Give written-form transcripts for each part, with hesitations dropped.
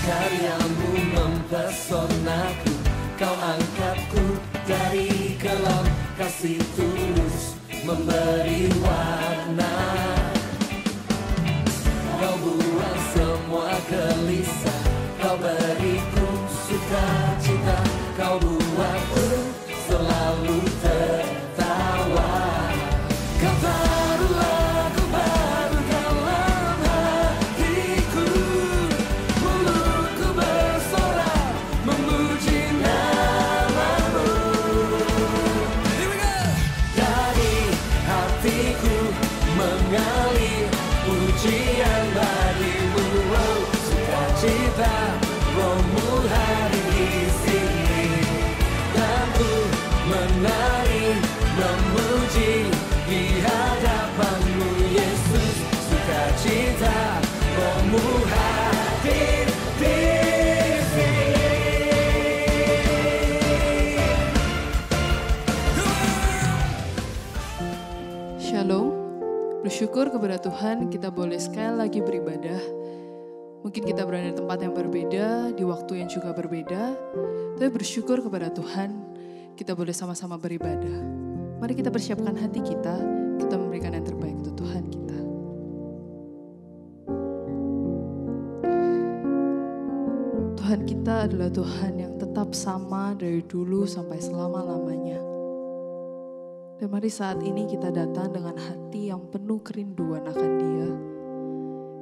Karyamu mempesonaku, kau angkatku dari kelam, kasih tulus memberi warna. Kau buang semua gelisah, kau beriku sukacita, kau buatku selalu tertawa. Kau taruh lagu baru dalam hatiku, mulutku bersorak memuji namamu. Dari hatiku mengalir pujian bagimu, oh, sukacita rohmu hadir di sini, dan ku menari memuji di hadapanmu Yesus. Sukacita rohmu hadir di sini. Shalom, bersyukur kepada Tuhan kita boleh sekali lagi beribadah. Mungkin kita berada di tempat yang berbeda, di waktu yang juga berbeda, tapi bersyukur kepada Tuhan kita boleh sama-sama beribadah. Mari kita persiapkan hati kita memberikan yang terbaik untuk Tuhan kita. Tuhan kita adalah Tuhan yang tetap sama dari dulu sampai selama-lamanya. Dan mari saat ini kita datang dengan hati yang penuh kerinduan akan Dia.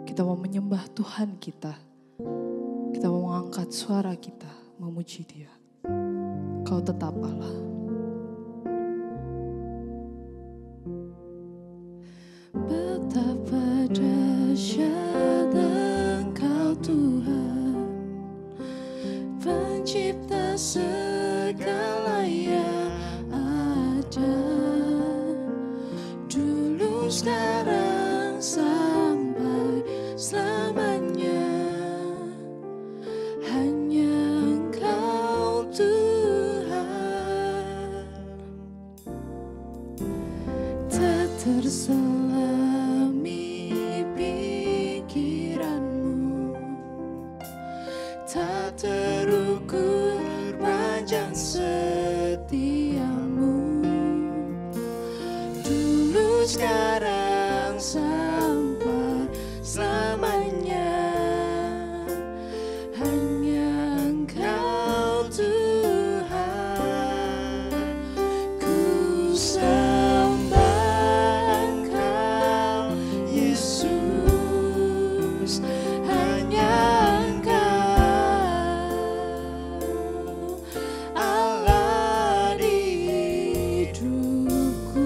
Kita mau menyembah Tuhan kita. Kita mau mengangkat suara kita, memuji Dia. Kau tetap Allah. Betapa dahsyat Engkau Tuhan, Pencipta segala yang ada, dulu sekarang sampai selamanya. Hanya Engkau Tuhan, tak terselami pikiranmu, tak terukur panjang setiamu, dulu sekarang sampai selamanya. Hanya Engkau Tuhan, ku sembah Engkau Yesus. Hanya Engkau Allah di hidupku.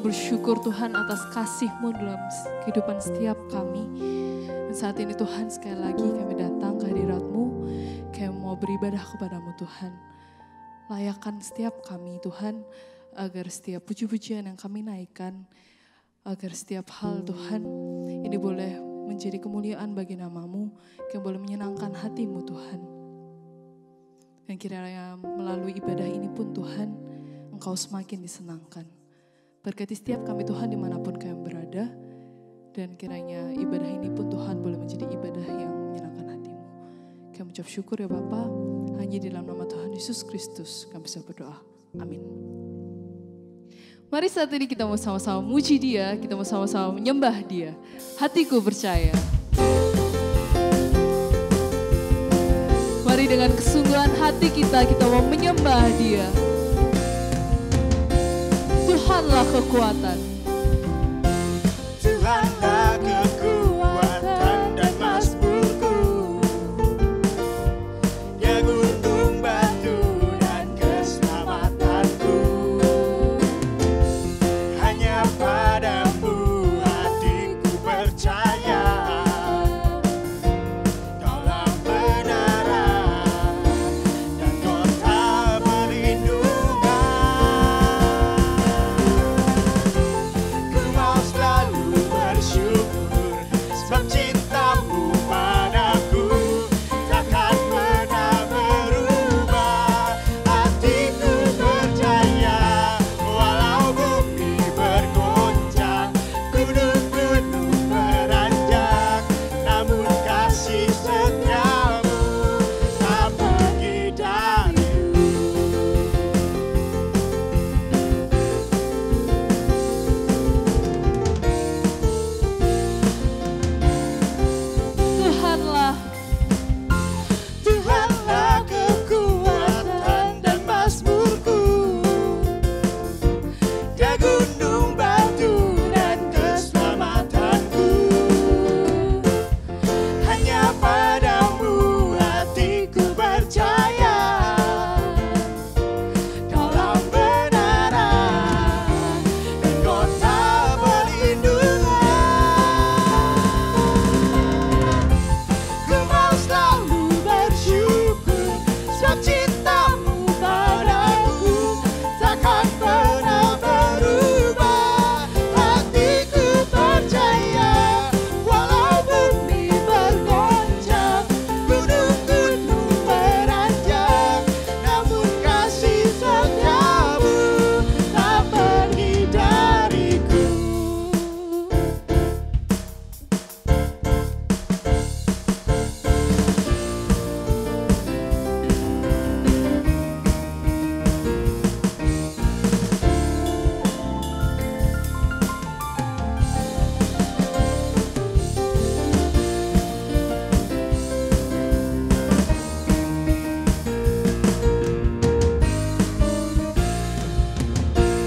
bersyukur Tuhan atas kasih-Mu dalam kehidupan setiap kami. Dan saat ini Tuhan sekali lagi kami datang ke hadirat-Mu. Kami mau beribadah kepada-Mu Tuhan. Layakkan setiap kami Tuhan, agar setiap puji-pujian yang kami naikkan, agar setiap hal Tuhan ini boleh menjadi kemuliaan bagi nama-Mu, yang boleh menyenangkan hati-Mu Tuhan. Dan kiranya melalui ibadah ini pun Tuhan, Engkau semakin disenangkan. Berkati setiap kami Tuhan dimanapun kami berada, dan kiranya ibadah ini pun Tuhan boleh menjadi ibadah yang menyenangkan hati-Mu. Kami ucap syukur ya Bapa, hanya di dalam nama Tuhan Yesus Kristus kami bisa berdoa. Amin. Mari saat ini kita mau sama-sama muji Dia, kita mau sama-sama menyembah Dia. Hatiku percaya. Mari dengan kesungguhan hati kita mau menyembah Dia. Tuhanlah kekuatan. Tuhanlah kekuatan dan mazmurku. Dia gunung batu dan keselamatanku. Hanya padamu hatiku percaya. Kaulah kebenaran dan kota perlindungan. Ku mau selalu bersyukur sebab cintamu padaku takkan pernah berubah. Hatiku percaya walau bumi bergoncang, gunung-gunung beranjak, namun kasih setiamu tak pergi dariku. Tuhanlah. Tuhanlah kekuatan dan mazmurku. Dia gunung batu dan keselamatanku. Hanya padamu hatiku percaya. Kaulah kebenaran dan kota perlindungan. Ku mau selalu bersyukur sebab cintamu padaku takkan pernah berubah. Hatiku percaya walau bumi bergoncang, gunung-gunung beranjak, namun kasih setiamu tak pergi dariku.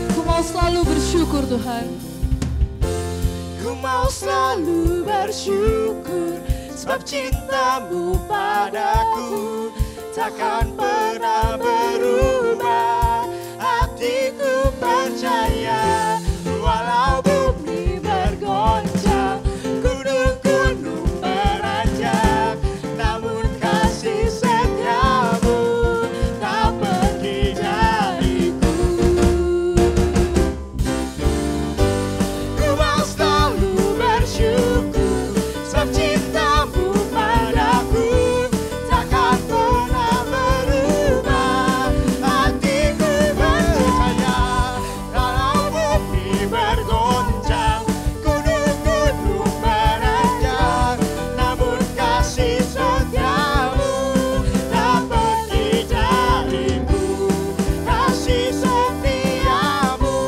Ku mau selalu bersyukur Tuhan. Ku mau selalu bersyukur sebab cintamu padaku takkan pernah berubah. Hatiku percaya walau bumi bergoncang, gunung-gunung beranjak, namun kasih setiamu tak pergi dariku. Ku mau selalu bersyukur sebab cintamu padaku takkan pernah berubah. Hatiku percaya walau bumi bergoncang, gunung-gunung beranjak, namun kasih setiamu tak pergi dariku. Kasih setiamu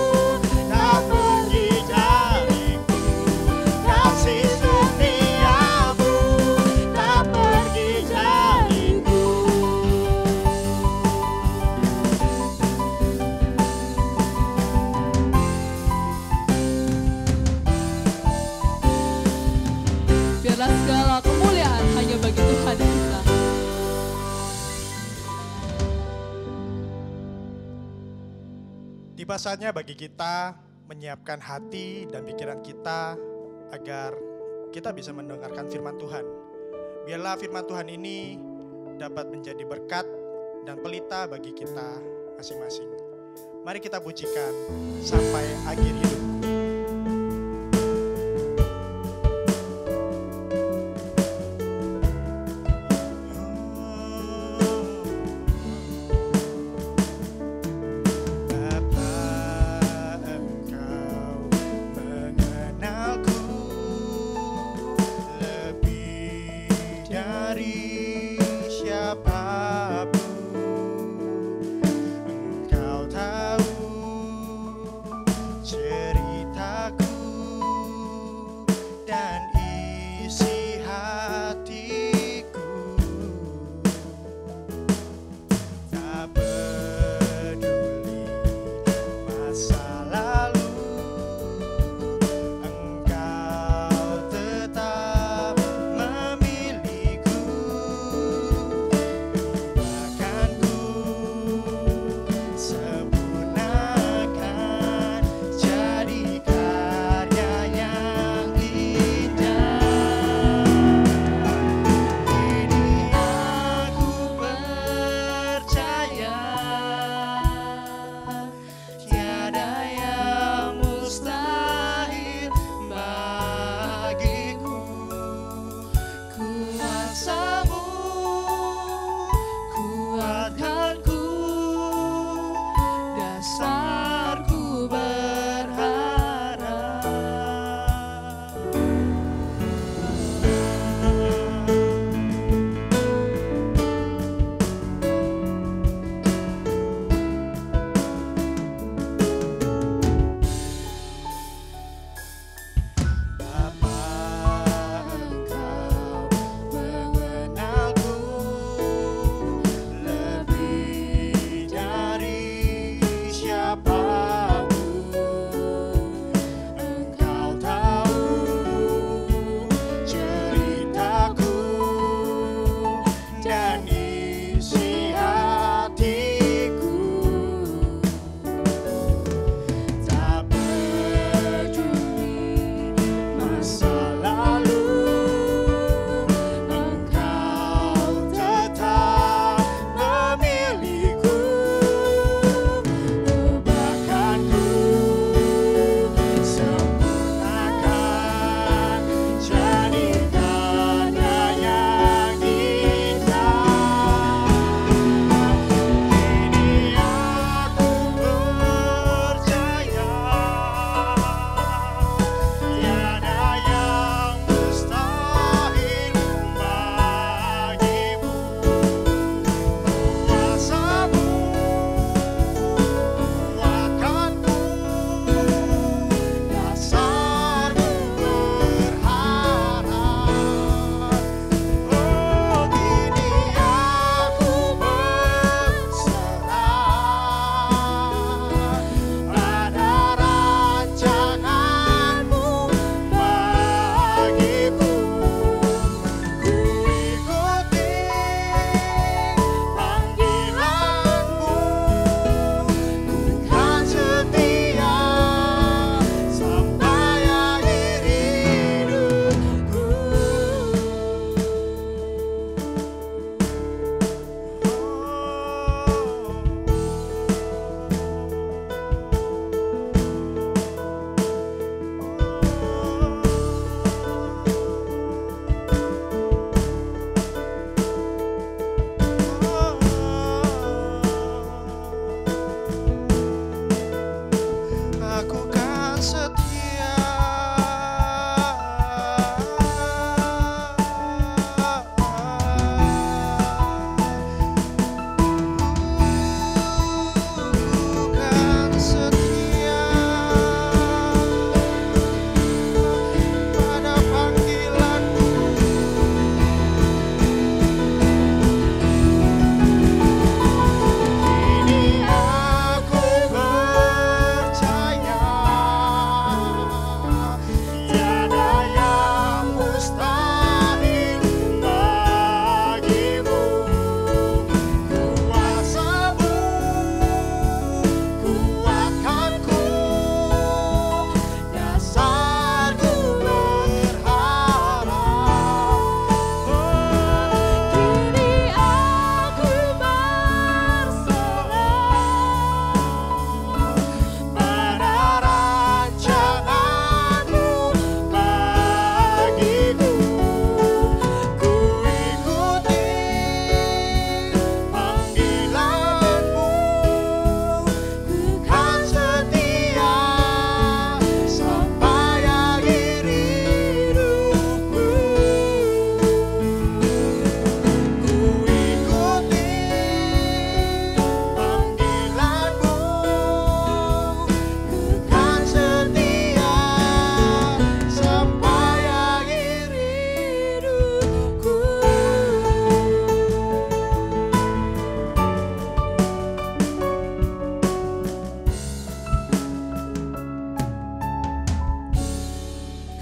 tak pergi dariku. Kasih setiamu tak pergi dariku. Biarlah segala kemuliaan hanya bagi Tuhan kita. Tiba saatnya bagi kita menyiapkan hati dan pikiran kita agar kita bisa mendengarkan firman Tuhan. Biarlah firman Tuhan ini dapat menjadi berkat dan pelita bagi kita masing-masing. Mari kita pujikan sampai akhir hidup.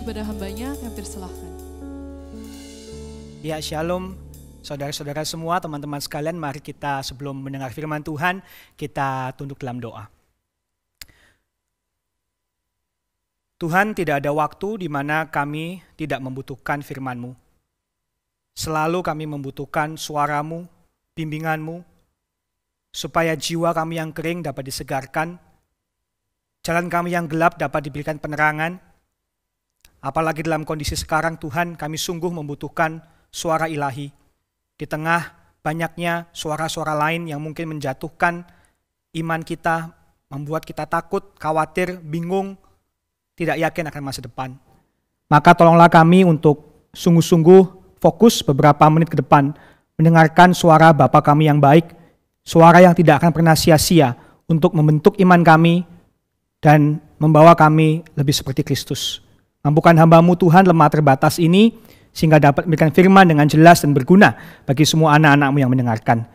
kepada hambanya, kami persilahkan. Ya, shalom saudara-saudara semua, teman-teman sekalian, mari kita sebelum mendengar firman Tuhan, kita tunduk dalam doa. Tuhan, tidak ada waktu di mana kami tidak membutuhkan firman-Mu. Selalu kami membutuhkan suara-Mu, bimbingan-Mu, supaya jiwa kami yang kering dapat disegarkan, jalan kami yang gelap dapat diberikan penerangan. Apalagi dalam kondisi sekarang Tuhan, kami sungguh membutuhkan suara ilahi. Di tengah banyaknya suara-suara lain yang mungkin menjatuhkan iman kita, membuat kita takut, khawatir, bingung, tidak yakin akan masa depan. Maka tolonglah kami untuk sungguh-sungguh fokus beberapa menit ke depan, mendengarkan suara Bapa kami yang baik, suara yang tidak akan pernah sia-sia untuk membentuk iman kami dan membawa kami lebih seperti Kristus. Mampukan hamba-Mu Tuhan lemah terbatas ini, sehingga dapat memberikan firman dengan jelas dan berguna bagi semua anak-anak-Mu yang mendengarkan.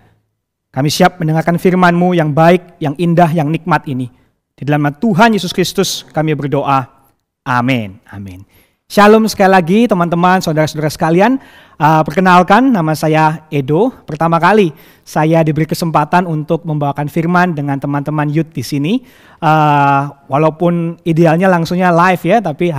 Kami siap mendengarkan firman-Mu yang baik, yang indah, yang nikmat ini. Di dalam nama Tuhan Yesus Kristus kami berdoa. Amin. Amin. Shalom sekali lagi teman-teman, saudara-saudara sekalian. Perkenalkan, nama saya Edo. Pertama kali saya diberi kesempatan untuk membawakan firman dengan teman-teman youth di sini. Walaupun idealnya langsungnya live ya, tapi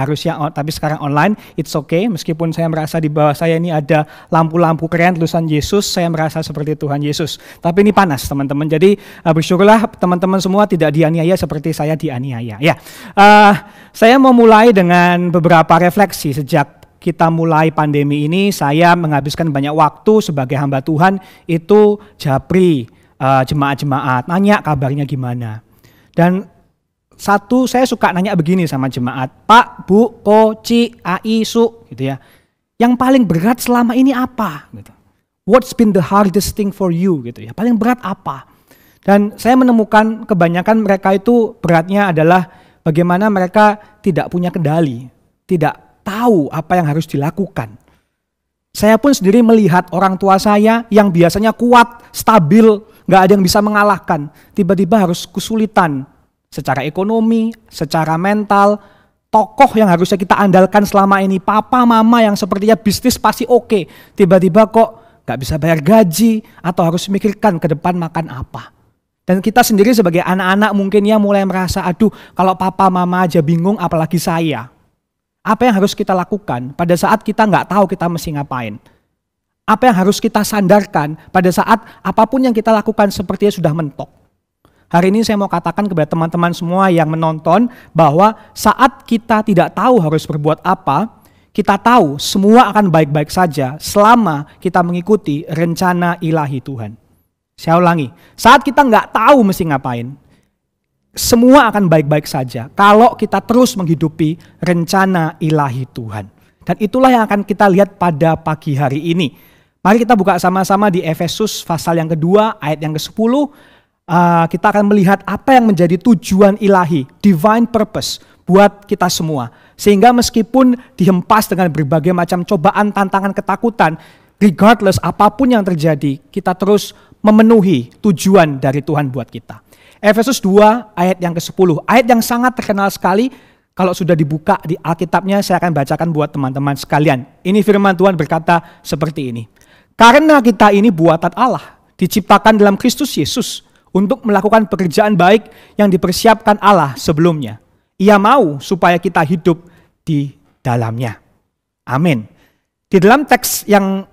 sekarang online. It's okay. Meskipun saya merasa di bawah saya ini ada lampu-lampu keren tulisan Yesus, saya merasa seperti Tuhan Yesus. Tapi ini panas teman-teman. Jadi bersyukurlah teman-teman semua tidak dianiaya seperti saya dianiaya. Ya, saya mau mulai dengan beberapa refleksi. Sejak kita mulai pandemi ini, saya menghabiskan banyak waktu sebagai hamba Tuhan itu japri jemaat-jemaat, nanya kabarnya gimana. Dan saya suka nanya begini sama jemaat, Pak, Bu, Ko, Ci, Ai, Su, gitu ya. Yang paling berat selama ini apa? Gitu. What's been the hardest thing for you? Gitu ya. Paling berat apa? Dan saya menemukan kebanyakan mereka itu beratnya adalah bagaimana mereka tidak punya kendali, tidak tahu apa yang harus dilakukan. Saya pun sendiri melihat orang tua saya yang biasanya kuat, stabil, gak ada yang bisa mengalahkan. Tiba-tiba harus kesulitan secara ekonomi, secara mental. Tokoh yang harusnya kita andalkan selama ini, papa, mama yang sepertinya bisnis pasti oke. Tiba-tiba kok gak bisa bayar gaji atau harus memikirkan ke depan makan apa. Dan kita sendiri sebagai anak-anak mungkin ya mulai merasa, aduh kalau papa mama aja bingung apalagi saya. Apa yang harus kita lakukan pada saat kita nggak tahu kita mesti ngapain? Apa yang harus kita sandarkan pada saat apapun yang kita lakukan sepertinya sudah mentok? Hari ini saya mau katakan kepada teman-teman semua yang menonton bahwa saat kita tidak tahu harus berbuat apa, kita tahu semua akan baik-baik saja selama kita mengikuti rencana ilahi Tuhan. Saya ulangi, saat kita nggak tahu mesti ngapain, semua akan baik-baik saja kalau kita terus menghidupi rencana ilahi Tuhan. Dan itulah yang akan kita lihat pada pagi hari ini. Mari kita buka sama-sama di Efesus pasal yang kedua, ayat yang ke-10. Kita akan melihat apa yang menjadi tujuan ilahi, divine purpose buat kita semua. Sehingga meskipun dihempas dengan berbagai macam cobaan, tantangan, ketakutan, regardless apapun yang terjadi, kita terus memenuhi tujuan dari Tuhan buat kita. Efesus 2 ayat yang ke-10, ayat yang sangat terkenal sekali. Kalau sudah dibuka di Alkitabnya, saya akan bacakan buat teman-teman sekalian. Ini firman Tuhan berkata seperti ini. Karena kita ini buatan Allah, diciptakan dalam Kristus Yesus untuk melakukan pekerjaan baik yang dipersiapkan Allah sebelumnya. Ia mau supaya kita hidup di dalamnya. Amin. Di dalam teks yang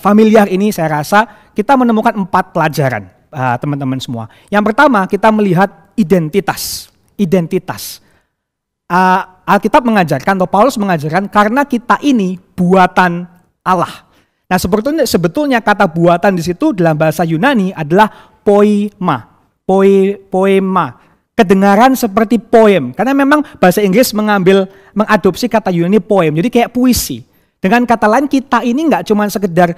familiar ini saya rasa kita menemukan 4 pelajaran. Teman-teman semua. Yang pertama kita melihat identitas. Alkitab mengajarkan atau Paulus mengajarkan karena kita ini buatan Allah. Nah sebetulnya kata buatan di situ dalam bahasa Yunani adalah poema. Kedengaran seperti poem. Karena memang bahasa Inggris mengadopsi kata Yunani poem. Jadi kayak puisi. Dengan kata lain kita ini nggak cuma sekedar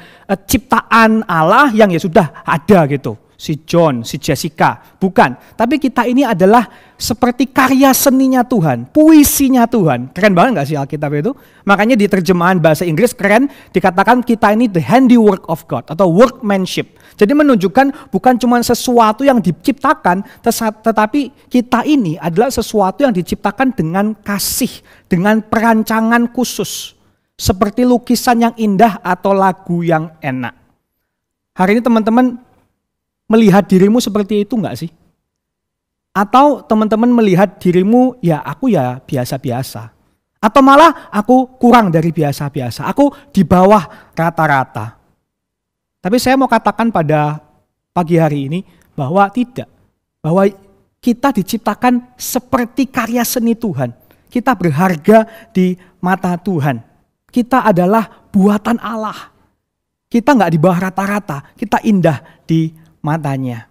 ciptaan Allah yang ya sudah ada gitu. Si John, si Jessica, bukan. Tapi kita ini adalah seperti karya seninya Tuhan, puisinya Tuhan. Keren banget gak sih Alkitab itu? Makanya di terjemahan bahasa Inggris keren dikatakan kita ini the handiwork of God atau workmanship. Jadi menunjukkan bukan cuma sesuatu yang diciptakan, tetapi kita ini adalah sesuatu yang diciptakan dengan kasih, dengan perancangan khusus. Seperti lukisan yang indah atau lagu yang enak. Hari ini teman-teman melihat dirimu seperti itu gak sih? Atau teman-teman melihat dirimu, ya aku ya biasa-biasa. Atau malah aku kurang dari biasa-biasa. Aku di bawah rata-rata. Tapi saya mau katakan pada pagi hari ini bahwa tidak. Bahwa kita diciptakan seperti karya seni Tuhan. Kita berharga di mata Tuhan. Kita adalah buatan Allah. Kita nggak di bawah rata-rata. Kita indah di matanya.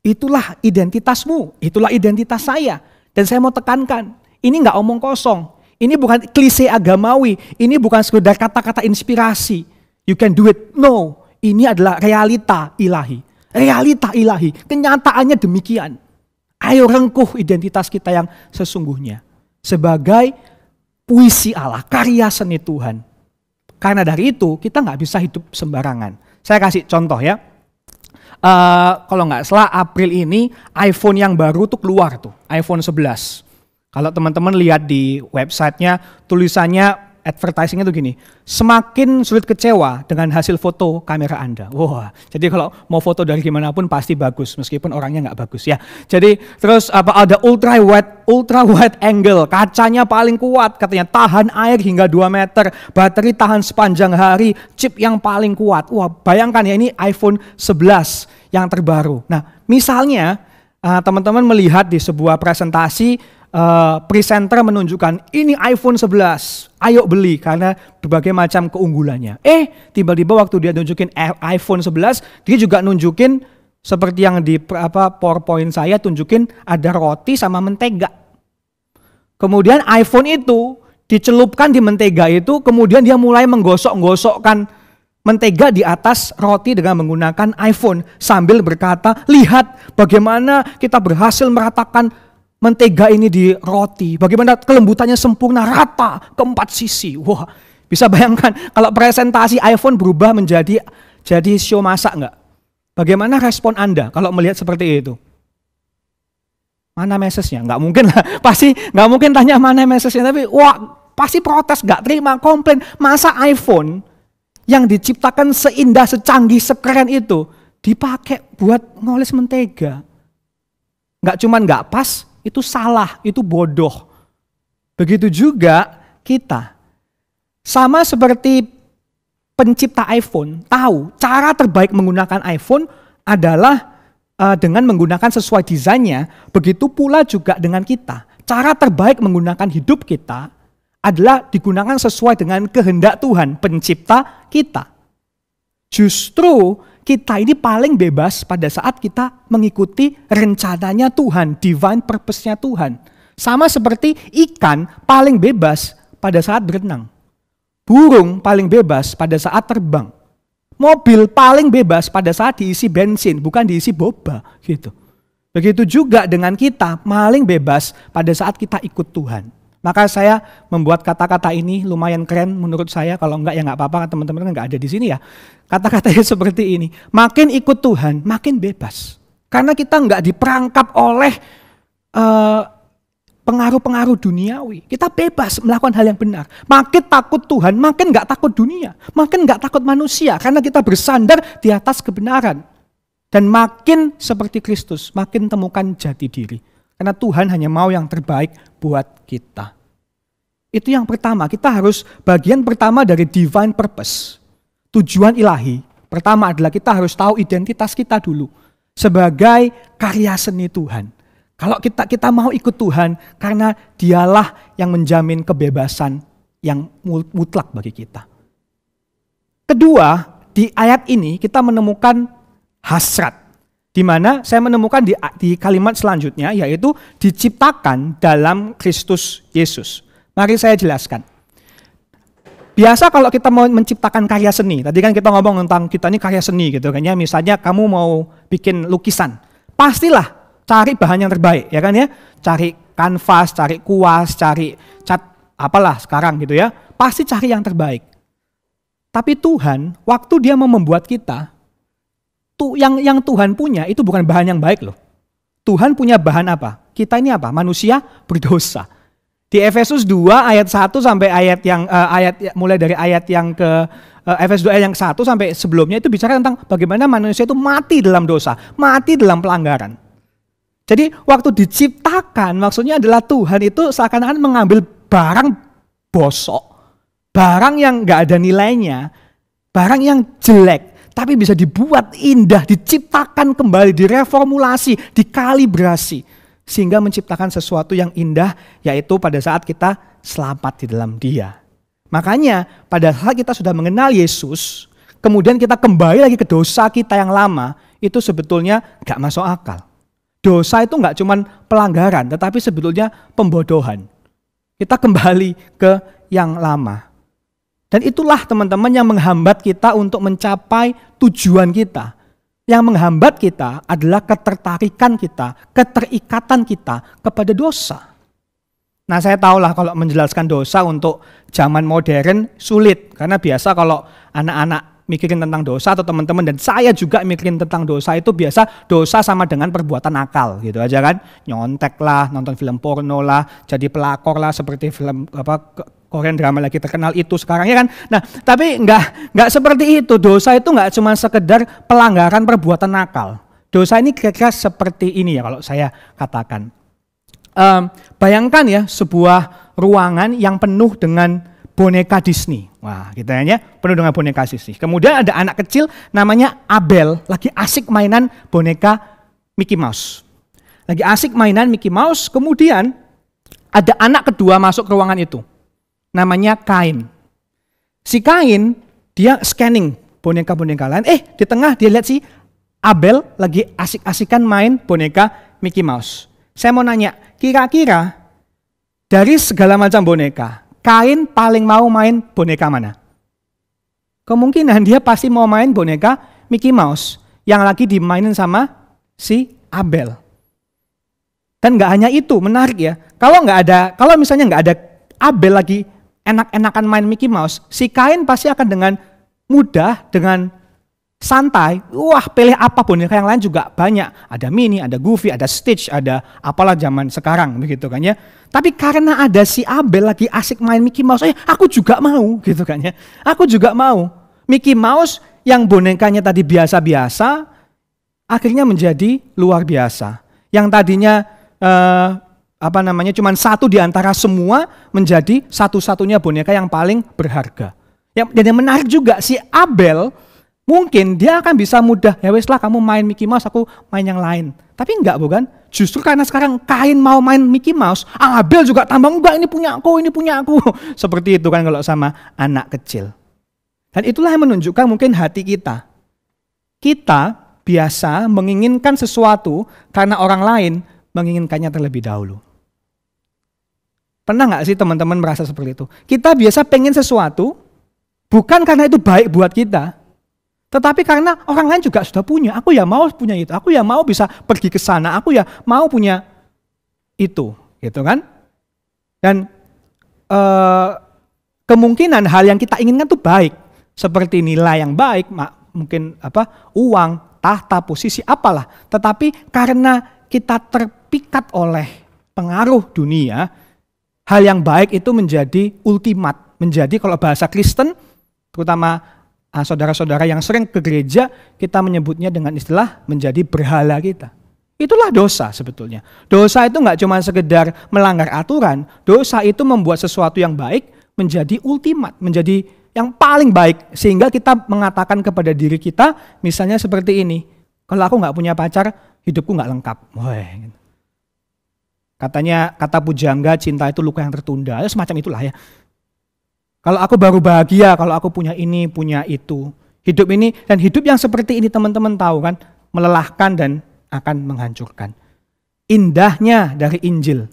Itulah identitasmu, itulah identitas saya. Dan saya mau tekankan, ini nggak omong kosong. Ini bukan klise agamawi, ini bukan sekedar kata-kata inspirasi. You can do it. No, ini adalah realita ilahi. Realita ilahi, kenyataannya demikian. Ayo rengkuh identitas kita yang sesungguhnya. Sebagai puisi Allah, karya seni Tuhan. Karena dari itu, kita nggak bisa hidup sembarangan. Saya kasih contoh ya. Kalau nggak salah April ini iPhone yang baru tuh keluar tuh, iPhone 11. Kalau teman-teman lihat di websitenya, tulisannya advertisingnya tuh gini, semakin sulit kecewa dengan hasil foto kamera Anda. Wah, jadi kalau mau foto dari gimana pun pasti bagus, meskipun orangnya nggak bagus ya. Jadi terus ada ultra wide angle, kacanya paling kuat, katanya tahan air hingga 2 meter, baterai tahan sepanjang hari, chip yang paling kuat. Wah, bayangkan ya ini iPhone 11 yang terbaru. Nah, misalnya teman-teman melihat di sebuah presentasi, presenter menunjukkan ini iPhone 11, ayo beli karena berbagai macam keunggulannya. Tiba-tiba waktu dia nunjukin iPhone 11, dia juga nunjukin seperti yang di PowerPoint saya tunjukin ada roti sama mentega. Kemudian iPhone itu dicelupkan di mentega itu, kemudian dia mulai menggosok-gosokkan mentega di atas roti dengan menggunakan iPhone sambil berkata, lihat bagaimana kita berhasil meratakan mentega ini di roti, bagaimana kelembutannya sempurna, rata, ke 4 sisi. Wah, bisa bayangkan kalau presentasi iPhone berubah menjadi show masak enggak? Bagaimana respon Anda kalau melihat seperti itu? Mana message-nya? Enggak mungkin lah, pasti enggak mungkin tanya mana message-nya, tapi wah pasti protes, enggak terima, komplain. Masa iPhone yang diciptakan seindah, secanggih, sekeren itu dipakai buat ngoles mentega? Enggak cuman enggak pas, itu salah, itu bodoh. Begitu juga kita. Sama seperti pencipta iPhone, tahu cara terbaik menggunakan iPhone adalah dengan menggunakan sesuai desainnya. Begitu pula juga dengan kita. Cara terbaik menggunakan hidup kita adalah digunakan sesuai dengan kehendak Tuhan, pencipta kita. Justru kita ini paling bebas pada saat kita mengikuti rencananya Tuhan, divine purpose-nya Tuhan. Sama seperti ikan paling bebas pada saat berenang. Burung paling bebas pada saat terbang. Mobil paling bebas pada saat diisi bensin, bukan diisi boba gitu. Begitu juga dengan kita paling bebas pada saat kita ikut Tuhan. Maka saya membuat kata-kata ini lumayan keren menurut saya. Kalau enggak ya enggak apa-apa, teman-teman kan enggak ada di sini ya. Kata-katanya seperti ini. Makin ikut Tuhan, makin bebas. Karena kita enggak diperangkap oleh pengaruh-pengaruh duniawi. Kita bebas melakukan hal yang benar. Makin takut Tuhan, makin enggak takut dunia. Makin enggak takut manusia. Karena kita bersandar di atas kebenaran. Dan makin seperti Kristus, makin temukan jati diri. Karena Tuhan hanya mau yang terbaik buat kita. Itu yang pertama, kita harus bagian pertama dari divine purpose. Tujuan ilahi. Pertama adalah kita harus tahu identitas kita dulu. Sebagai karya seni Tuhan. Kalau kita mau ikut Tuhan, karena dialah yang menjamin kebebasan yang mutlak bagi kita. Kedua, di ayat ini kita menemukan hasrat. Di mana saya menemukan di kalimat selanjutnya, yaitu diciptakan dalam Kristus Yesus. Mari saya jelaskan. Biasa kalau kita mau menciptakan karya seni, tadi kan kita ngomong tentang kita ini karya seni gitu kan ya. Misalnya kamu mau bikin lukisan, pastilah cari bahan yang terbaik, ya kan ya. Cari kanvas, cari kuas, cari cat apalah sekarang gitu ya. Pasti cari yang terbaik. Tapi Tuhan, waktu dia mau membuat kita, yang Tuhan punya itu bukan bahan yang baik loh. Tuhan punya bahan apa? Kita ini apa? Manusia berdosa. Di Efesus 2 ayat 1 sampai mulai dari ayat yang ke Efesus 2 ayat yang 1 sampai sebelumnya itu bicara tentang bagaimana manusia itu mati dalam dosa, mati dalam pelanggaran. Jadi waktu diciptakan maksudnya adalah Tuhan itu seakan-akan mengambil barang bosok, barang yang gak ada nilainya, barang yang jelek, tapi bisa dibuat indah, diciptakan kembali, direformulasi, dikalibrasi. Sehingga menciptakan sesuatu yang indah, yaitu pada saat kita selamat di dalam Dia. Makanya pada saat kita sudah mengenal Yesus, kemudian kita kembali lagi ke dosa kita yang lama, itu sebetulnya gak masuk akal. Dosa itu gak cuma pelanggaran, tetapi sebetulnya pembodohan. Kita kembali ke yang lama. Dan itulah teman-teman yang menghambat kita untuk mencapai tujuan kita. Yang menghambat kita adalah ketertarikan kita, keterikatan kita kepada dosa. Nah saya tahulah kalau menjelaskan dosa untuk zaman modern sulit. Karena biasa kalau anak-anak mikirin tentang dosa atau teman-teman dan saya juga mikirin tentang dosa itu biasa dosa sama dengan perbuatan akal gitu aja kan. Nyontek lah, nonton film porno lah, jadi pelakor lah seperti film Korean drama lagi terkenal itu sekarang ya kan. Nah, tapi enggak seperti itu. Dosa itu enggak cuma sekedar pelanggaran perbuatan nakal. Dosa ini kira-kira seperti ini ya kalau saya katakan. Bayangkan ya sebuah ruangan yang penuh dengan boneka Disney. Wah, gitu ya, penuh dengan boneka Disney. Kemudian ada anak kecil namanya Abel lagi asik mainan boneka Mickey Mouse. Lagi asik mainan Mickey Mouse, kemudian ada anak kedua masuk ke ruangan itu. Namanya Kain. Si Kain dia scanning boneka-boneka lain. Di tengah dia lihat si Abel lagi asik-asikan main boneka Mickey Mouse. Saya mau nanya, kira-kira dari segala macam boneka, Kain paling mau main boneka mana? Kemungkinan dia pasti mau main boneka Mickey Mouse yang lagi dimainin sama si Abel. Dan nggak hanya itu, menarik ya. Kalau misalnya nggak ada Abel lagi enak-enakan main Mickey Mouse, si Kain pasti akan dengan mudah, dengan santai, pilih apa boneka yang lain juga banyak. Ada Minnie, ada Goofy, ada Stitch, ada apalah zaman sekarang begitu kan ya. Tapi karena ada si Abel lagi asik main Mickey Mouse, aku juga mau gitu kan ya. Aku juga mau. Mickey Mouse yang bonekanya tadi biasa-biasa, akhirnya menjadi luar biasa. Yang tadinya cuman satu di antara semua menjadi satu-satunya boneka yang paling berharga. Dan yang menarik juga si Abel mungkin dia akan bisa mudah, ya wes lah kamu main Mickey Mouse, aku main yang lain. Tapi enggak bukan? Justru karena sekarang Kain mau main Mickey Mouse, Abel juga tambah enggak, ini punya aku. Seperti itu kan kalau sama anak kecil. Dan itulah yang menunjukkan mungkin hati kita. Kita biasa menginginkan sesuatu karena orang lain menginginkannya terlebih dahulu. Pernah nggak sih teman-teman merasa seperti itu? Kita biasa pengen sesuatu, bukan karena itu baik buat kita, tetapi karena orang lain juga sudah punya. Aku ya mau punya itu, aku ya mau bisa pergi ke sana, aku ya mau punya itu, gitu kan? Dan kemungkinan hal yang kita inginkan itu baik, seperti nilai yang baik, mungkin uang, tahta, posisi, apalah. Tetapi karena kita terpikat oleh pengaruh dunia, hal yang baik itu menjadi ultimat, menjadi kalau bahasa Kristen, terutama saudara-saudara yang sering ke gereja, kita menyebutnya dengan istilah menjadi berhala kita. Itulah dosa sebetulnya. Dosa itu nggak cuma sekedar melanggar aturan, dosa itu membuat sesuatu yang baik menjadi ultimat, menjadi yang paling baik. Sehingga kita mengatakan kepada diri kita, misalnya seperti ini, kalau aku nggak punya pacar, hidupku nggak lengkap. Katanya kata pujangga cinta itu luka yang tertunda, semacam itulah ya. Kalau aku baru bahagia, kalau aku punya ini, punya itu. Hidup ini, dan hidup yang seperti ini teman-teman tahu kan, melelahkan dan akan menghancurkan. Indahnya dari Injil,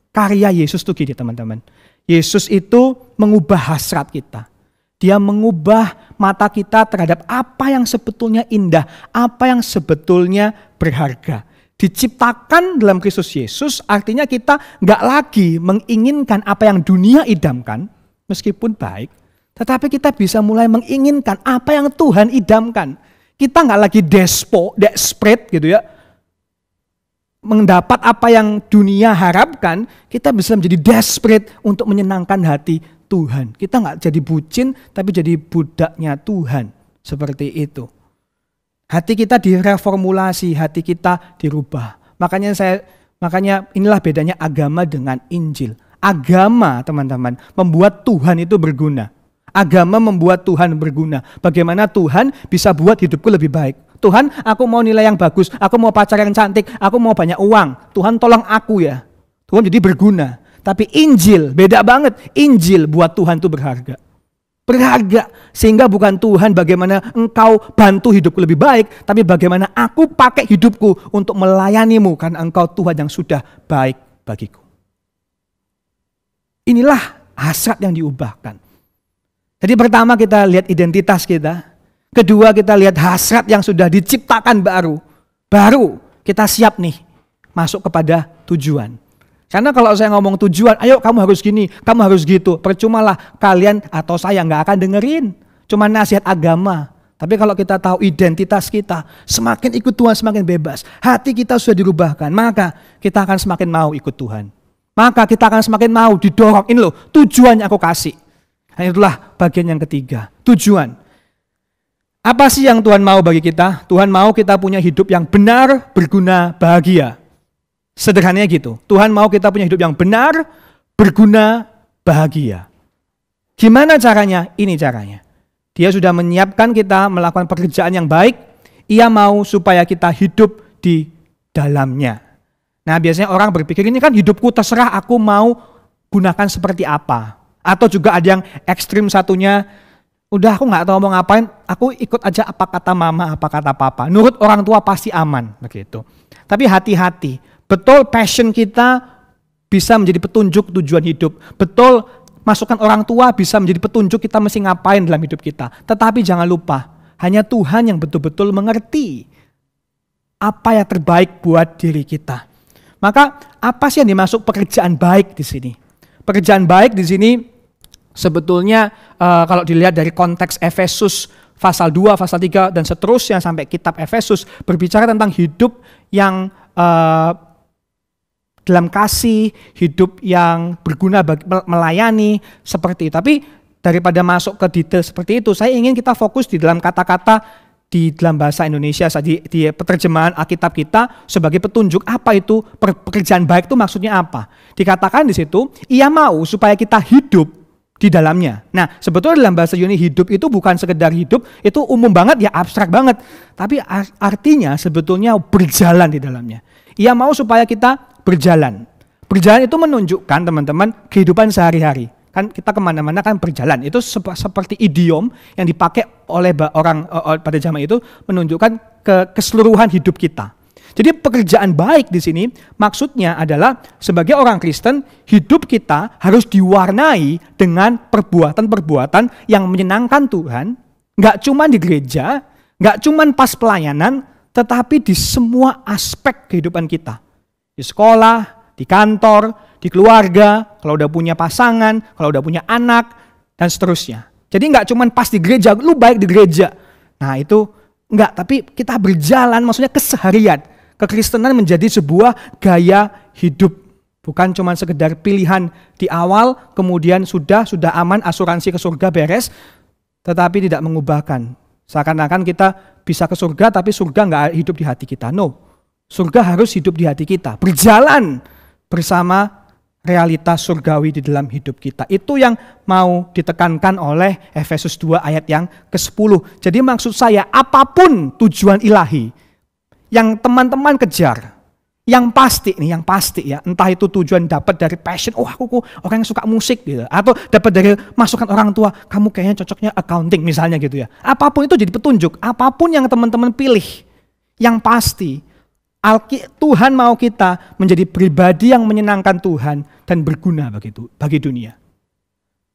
karya Yesus itu gini teman-teman. Yesus itu mengubah hasrat kita. Dia mengubah mata kita terhadap apa yang sebetulnya indah, apa yang sebetulnya berharga. Diciptakan dalam Kristus Yesus artinya kita nggak lagi menginginkan apa yang dunia idamkan, meskipun baik, tetapi kita bisa mulai menginginkan apa yang Tuhan idamkan. Kita nggak lagi desperate gitu ya, mendapat apa yang dunia harapkan, kita bisa menjadi desperate untuk menyenangkan hati Tuhan. Kita nggak jadi bucin, tapi jadi budaknya Tuhan. Seperti itu. Hati kita direformulasi, hati kita dirubah. Makanya inilah bedanya agama dengan Injil. Agama, teman-teman, membuat Tuhan itu berguna. Agama membuat Tuhan berguna. Bagaimana Tuhan bisa buat hidupku lebih baik. Tuhan, aku mau nilai yang bagus, aku mau pacar yang cantik, aku mau banyak uang. Tuhan tolong aku ya. Tuhan jadi berguna. Tapi Injil, beda banget. Injil buat Tuhan itu berharga. Berharga, sehingga bukan Tuhan bagaimana engkau bantu hidupku lebih baik, tapi bagaimana aku pakai hidupku untuk melayanimu karena engkau Tuhan yang sudah baik bagiku. Inilah hasrat yang diubahkan. Jadi pertama kita lihat identitas kita, kedua kita lihat hasrat yang sudah diciptakan baru. Baru kita siap nih masuk kepada tujuan. Karena kalau saya ngomong tujuan, ayo kamu harus gini, kamu harus gitu. Percumalah kalian atau saya nggak akan dengerin. Cuma nasihat agama. Tapi kalau kita tahu identitas kita, semakin ikut Tuhan semakin bebas. Hati kita sudah dirubahkan, maka kita akan semakin mau ikut Tuhan. Maka kita akan semakin mau didorong. Ini loh tujuan yang aku kasih. Nah, itulah bagian yang ketiga, tujuan. Apa sih yang Tuhan mau bagi kita? Tuhan mau kita punya hidup yang benar, berguna, bahagia. Sederhananya gitu. Tuhan mau kita punya hidup yang benar, berguna, bahagia. Gimana caranya? Ini caranya. Dia sudah menyiapkan kita melakukan pekerjaan yang baik. Ia mau supaya kita hidup di dalamnya. Nah, biasanya orang berpikir ini kan hidupku terserah aku mau gunakan seperti apa. Atau juga ada yang ekstrim satunya, udah aku gak tahu mau ngapain, aku ikut aja apa kata mama, apa kata papa. Nurut orang tua pasti aman. Begitu. Tapi hati-hati. Betul passion kita bisa menjadi petunjuk tujuan hidup. Betul masukan orang tua bisa menjadi petunjuk kita mesti ngapain dalam hidup kita. Tetapi jangan lupa, hanya Tuhan yang betul-betul mengerti apa yang terbaik buat diri kita. Maka apa sih yang dimaksud pekerjaan baik di sini? Pekerjaan baik di sini sebetulnya kalau dilihat dari konteks Efesus pasal 2, pasal 3 dan seterusnya sampai kitab Efesus berbicara tentang hidup yang dalam kasih, hidup yang berguna bagi melayani seperti itu. Tapi daripada masuk ke detail seperti itu, saya ingin kita fokus di dalam kata-kata di dalam bahasa Indonesia, di penerjemahan Alkitab kita sebagai petunjuk apa itu pekerjaan baik itu maksudnya apa. Dikatakan di situ, ia mau supaya kita hidup di dalamnya. Nah, sebetulnya dalam bahasa Yunani hidup itu bukan sekedar hidup, itu umum banget ya, abstrak banget. Tapi artinya sebetulnya berjalan di dalamnya. Ia mau supaya kita berjalan. Berjalan itu menunjukkan teman-teman kehidupan sehari-hari. Kan kita kemana-mana kan berjalan. Itu seperti idiom yang dipakai oleh orang pada zaman itu menunjukkan keseluruhan hidup kita. Jadi pekerjaan baik di sini maksudnya adalah sebagai orang Kristen hidup kita harus diwarnai dengan perbuatan-perbuatan yang menyenangkan Tuhan. Gak cuma di gereja, gak cuma pas pelayanan, tetapi di semua aspek kehidupan kita. Di sekolah, di kantor, di keluarga, kalau udah punya pasangan, kalau udah punya anak, dan seterusnya. Jadi nggak cuma pas di gereja, lu baik di gereja. Nah itu nggak, tapi kita berjalan, maksudnya keseharian. Kekristenan menjadi sebuah gaya hidup. Bukan cuma sekedar pilihan di awal, kemudian sudah aman, asuransi ke surga beres, tetapi tidak mengubahkan. Seakan-akan kita bisa ke surga, tapi surga nggak hidup di hati kita. No. Surga harus hidup di hati kita, berjalan bersama realitas surgawi di dalam hidup kita. Itu yang mau ditekankan oleh Efesus 2 ayat yang ke-10. Jadi maksud saya apapun tujuan ilahi yang teman-teman kejar, yang pasti ya, entah itu tujuan dapat dari passion, aku orang yang suka musik gitu, atau dapat dari masukan orang tua, kamu kayaknya cocoknya accounting misalnya gitu ya. Apapun itu jadi petunjuk, apapun yang teman-teman pilih, yang pasti Tuhan mau kita menjadi pribadi yang menyenangkan Tuhan dan berguna bagi dunia.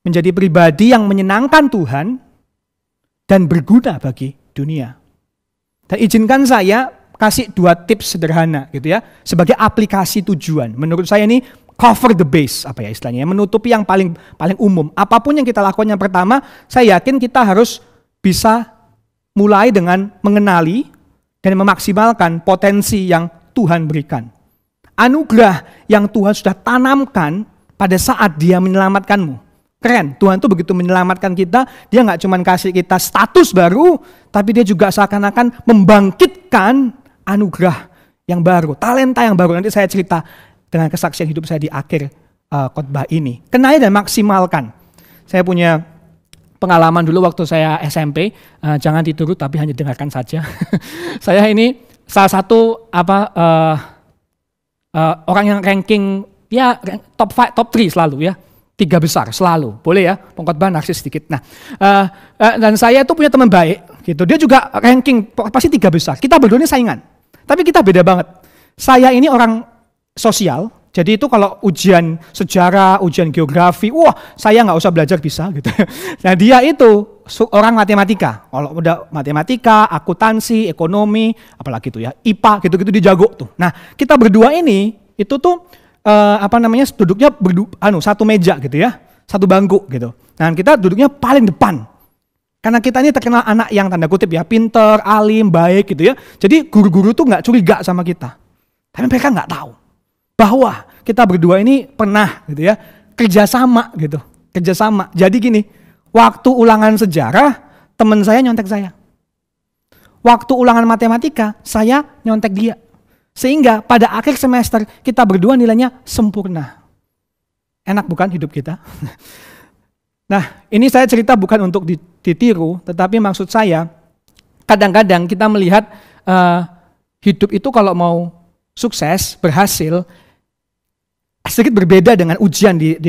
Menjadi pribadi yang menyenangkan Tuhan dan berguna bagi dunia. Dan izinkan saya, kasih 2 tips sederhana gitu ya, sebagai aplikasi tujuan. Menurut saya ini cover the base, apa ya istilahnya, menutupi yang paling umum. Apapun yang kita lakukan, yang pertama, saya yakin kita harus bisa mulai dengan mengenali dan memaksimalkan potensi yang Tuhan berikan. Anugerah yang Tuhan sudah tanamkan pada saat Dia menyelamatkanmu. Keren, Tuhan tuh begitu menyelamatkan kita, Dia nggak cuma kasih kita status baru, tapi Dia juga seakan-akan membangkitkan anugerah yang baru, talenta yang baru. Nanti saya cerita dengan kesaksian hidup saya di akhir khotbah ini. Kenali dan maksimalkan. Saya punya pengalaman dulu waktu saya SMP, jangan ditiru tapi hanya dengarkan saja. Saya ini salah satu orang yang ranking ya top 3 selalu ya. 3 besar selalu, boleh ya, pengkhotbah narsis sedikit. Nah, dan saya itu punya teman baik, gitu. Dia juga ranking pasti 3 besar. Kita berdua ini saingan, tapi kita beda banget. Saya ini orang sosial, jadi itu kalau ujian sejarah, ujian geografi, wah saya nggak usah belajar bisa, gitu. Nah dia itu orang matematika. Kalau udah matematika, akuntansi, ekonomi, apalagi itu ya, IPA, gitu-gitu dia jago tuh. Nah kita berdua ini itu tuh duduknya satu meja gitu ya, satu bangku gitu. Nah kita duduknya paling depan. Karena kita ini terkenal anak yang tanda kutip ya, pinter, alim, baik gitu ya. Jadi guru-guru tuh nggak curiga sama kita. Tapi mereka nggak tahu bahwa kita berdua ini pernah gitu ya, kerjasama gitu. Kerjasama. Jadi gini, waktu ulangan sejarah, teman saya nyontek saya. Waktu ulangan matematika, saya nyontek dia. Sehingga pada akhir semester kita berdua nilainya sempurna. Enak bukan hidup kita? Nah ini saya cerita bukan untuk ditiru, tetapi maksud saya kadang-kadang kita melihat hidup itu kalau mau sukses, berhasil, sedikit berbeda dengan ujian di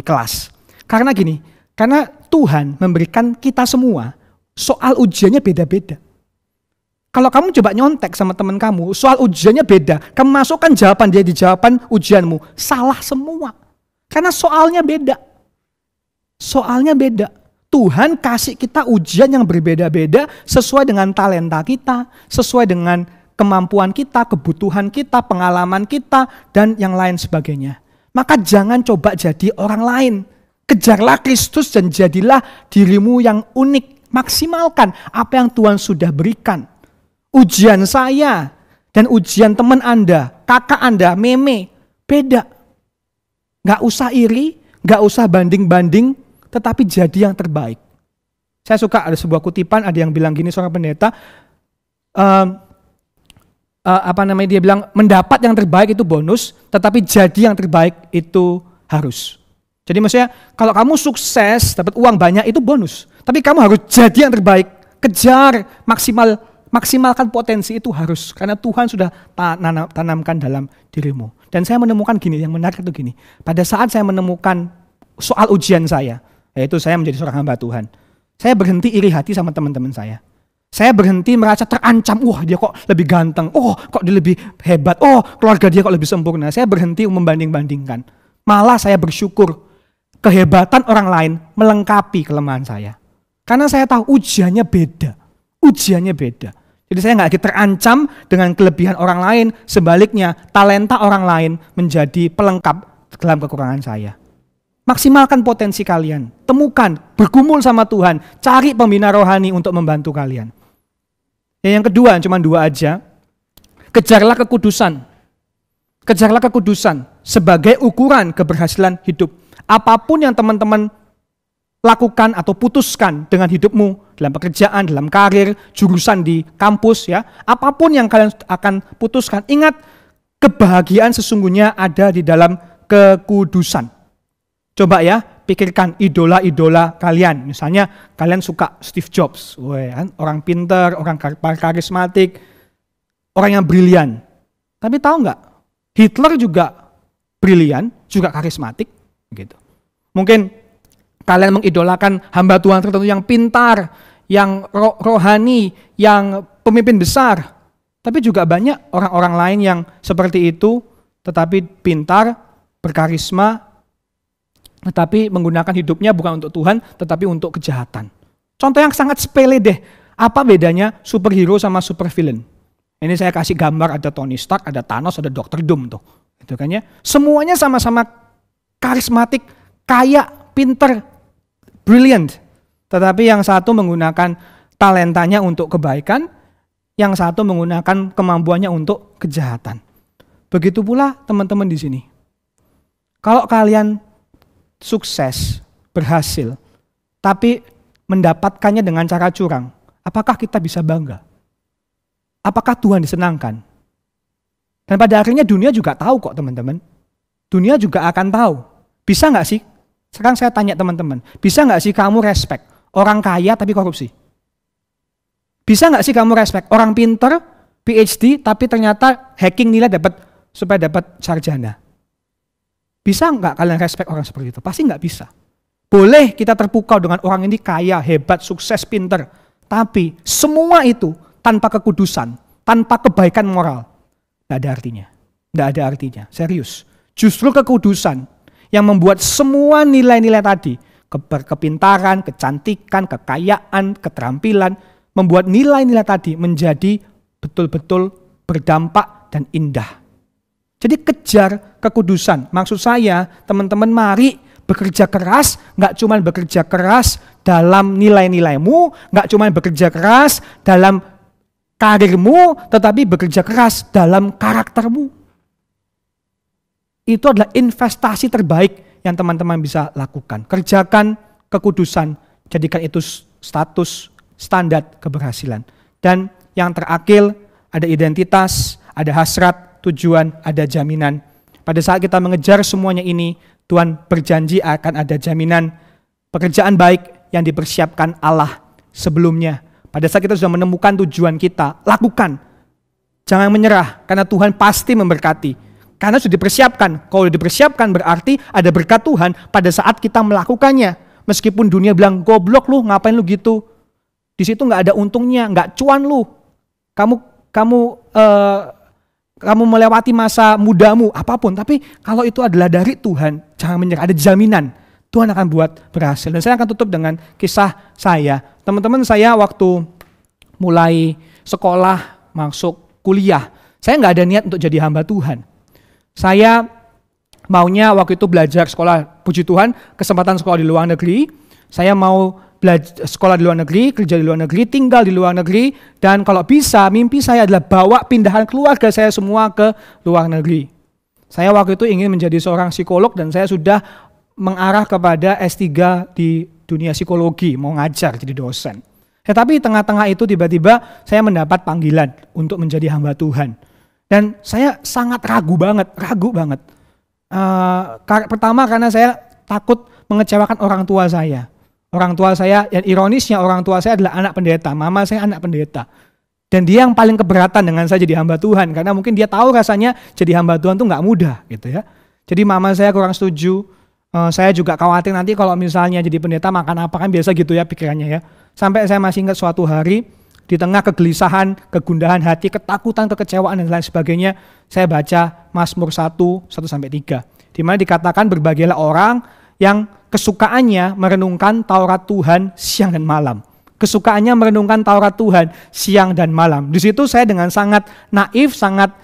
kelas. Karena gini, karena Tuhan memberikan kita semua soal ujiannya beda-beda. Kalau kamu coba nyontek sama teman kamu, soal ujiannya beda. Kamu masukkan jawaban dia di jawaban ujianmu, salah semua. Karena soalnya beda. Soalnya beda. Tuhan kasih kita ujian yang berbeda-beda sesuai dengan talenta kita, sesuai dengan kemampuan kita, kebutuhan kita, pengalaman kita, dan yang lain sebagainya. Maka jangan coba jadi orang lain. Kejarlah Kristus dan jadilah dirimu yang unik. Maksimalkan apa yang Tuhan sudah berikan. Ujian saya dan ujian teman Anda, kakak Anda, meme, beda. Gak usah iri, gak usah banding-banding, tetapi jadi yang terbaik. Saya suka ada sebuah kutipan, ada yang bilang gini, seorang pendeta, dia bilang mendapat yang terbaik itu bonus, tetapi jadi yang terbaik itu harus. Jadi maksudnya kalau kamu sukses, dapat uang banyak itu bonus, tapi kamu harus jadi yang terbaik, kejar maksimalkan potensi itu harus, karena Tuhan sudah tanamkan dalam dirimu. Dan saya menemukan gini, yang menarik itu gini, pada saat saya menemukan soal ujian saya, yaitu saya menjadi seorang hamba Tuhan, saya berhenti iri hati sama teman-teman saya. Saya berhenti merasa terancam, wah dia kok lebih ganteng, oh kok dia lebih hebat, oh keluarga dia kok lebih sempurna. Saya berhenti membanding-bandingkan. Malah saya bersyukur kehebatan orang lain melengkapi kelemahan saya. Karena saya tahu ujiannya beda. Ujiannya beda. Jadi saya nggak lagi terancam dengan kelebihan orang lain. Sebaliknya, talenta orang lain menjadi pelengkap dalam kekurangan saya. Maksimalkan potensi kalian. Temukan, bergumul sama Tuhan. Cari pembina rohani untuk membantu kalian. Yang kedua, cuma 2 aja. Kejarlah kekudusan. Kejarlah kekudusan sebagai ukuran keberhasilan hidup. Apapun yang teman-teman lakukan atau putuskan dengan hidupmu, dalam pekerjaan, dalam karir, jurusan di kampus ya, apapun yang kalian akan putuskan, ingat kebahagiaan sesungguhnya ada di dalam kekudusan. Coba ya, pikirkan idola-idola kalian. Misalnya kalian suka Steve Jobs, orang pintar, orang karismatik, orang yang brilian. Tapi tahu nggak, Hitler juga brilian, juga karismatik, gitu. Mungkin kalian mengidolakan hamba Tuhan tertentu yang pintar, yang rohani, yang pemimpin besar. Tapi juga banyak orang-orang lain yang seperti itu, tetapi pintar, berkarisma, tetapi menggunakan hidupnya bukan untuk Tuhan, tetapi untuk kejahatan. Contoh yang sangat sepele deh. Apa bedanya superhero sama supervillain? Ini saya kasih gambar, ada Tony Stark, ada Thanos, ada Dr. Doom tuh. Itu kan ya. Semuanya sama-sama karismatik, kaya, pinter, brilliant. Tetapi yang satu menggunakan talentanya untuk kebaikan, yang satu menggunakan kemampuannya untuk kejahatan. Begitu pula teman-teman di sini. Kalau kalian sukses, berhasil, tapi mendapatkannya dengan cara curang, apakah kita bisa bangga? Apakah Tuhan disenangkan? Dan pada akhirnya dunia juga tahu kok teman-teman. Dunia juga akan tahu. Bisa nggak sih? Sekarang saya tanya teman-teman, bisa nggak sih kamu respect orang kaya tapi korupsi? Bisa nggak sih kamu respect orang pinter, PhD, tapi ternyata hacking nilai supaya dapat sarjana? Bisa nggak kalian respect orang seperti itu? Pasti nggak bisa. Boleh kita terpukau dengan orang ini kaya, hebat, sukses, pinter. Tapi semua itu tanpa kekudusan, tanpa kebaikan moral, nggak ada artinya. Nggak ada artinya, serius. Justru kekudusan yang membuat semua nilai-nilai tadi, kepintaran, kecantikan, kekayaan, keterampilan, membuat nilai-nilai tadi menjadi betul-betul berdampak dan indah. Jadi kejar kekudusan. Maksud saya, teman-teman mari bekerja keras, nggak cuma bekerja keras dalam nilai-nilaimu, nggak cuma bekerja keras dalam karirmu, tetapi bekerja keras dalam karaktermu. Itu adalah investasi terbaik yang teman-teman bisa lakukan. Kerjakan kekudusan, jadikan itu status standar keberhasilan. Dan yang terakhir, ada identitas, ada hasrat, tujuan, ada jaminan. Pada saat kita mengejar semuanya ini, Tuhan berjanji akan ada jaminan pekerjaan baik yang dipersiapkan Allah sebelumnya. Pada saat kita sudah menemukan tujuan kita, lakukan. Jangan menyerah, karena Tuhan pasti memberkati. Karena sudah dipersiapkan. Kalau sudah dipersiapkan berarti ada berkat Tuhan pada saat kita melakukannya. Meskipun dunia bilang, goblok lu, ngapain lu gitu. Di situ nggak ada untungnya, nggak cuan lu. Kamu melewati masa mudamu, apapun. Tapi kalau itu adalah dari Tuhan, jangan menyerah, ada jaminan. Tuhan akan buat berhasil. Dan saya akan tutup dengan kisah saya. Teman-teman, saya waktu mulai sekolah, masuk kuliah, saya nggak ada niat untuk jadi hamba Tuhan. Saya maunya waktu itu belajar sekolah, puji Tuhan, kesempatan sekolah di luar negeri. Saya mau belajar sekolah di luar negeri, kerja di luar negeri, tinggal di luar negeri. Dan kalau bisa, mimpi saya adalah bawa pindahan keluarga saya semua ke luar negeri. Saya waktu itu ingin menjadi seorang psikolog dan saya sudah mengarah kepada S3 di dunia psikologi, mau ngajar jadi dosen. Tetapi di tengah-tengah itu tiba-tiba saya mendapat panggilan untuk menjadi hamba Tuhan. Dan saya sangat ragu banget. Pertama karena saya takut mengecewakan orang tua saya. Orang tua saya, yang ironisnya orang tua saya adalah anak pendeta, mama saya anak pendeta. Dan dia yang paling keberatan dengan saya jadi hamba Tuhan, karena mungkin dia tahu rasanya jadi hamba Tuhan tuh nggak mudah gitu ya. Jadi mama saya kurang setuju. Saya juga khawatir nanti kalau misalnya jadi pendeta makan apa, kan biasa gitu ya pikirannya ya. Sampai saya masih ingat suatu hari di tengah kegelisahan, kegundahan hati, ketakutan, kekecewaan dan lain sebagainya, saya baca Mazmur 1:1-3, di mana dikatakan berbahagialah orang yang kesukaannya merenungkan Taurat Tuhan siang dan malam. Kesukaannya merenungkan Taurat Tuhan siang dan malam. Di situ saya dengan sangat naif, sangat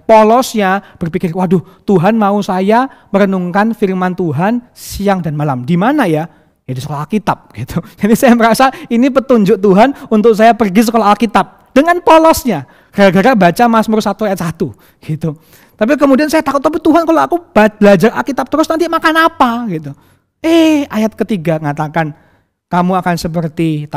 polosnya berpikir, waduh, Tuhan mau saya merenungkan firman Tuhan siang dan malam. Di mana ya? Ya di sekolah Alkitab gitu. Jadi saya merasa ini petunjuk Tuhan untuk saya pergi sekolah Alkitab dengan polosnya. Gara-gara baca Mazmur 1:1 gitu. Tapi kemudian saya takut, tapi Tuhan kalau aku belajar Alkitab terus nanti makan apa gitu. Ayat ketiga mengatakan, kamu akan seperti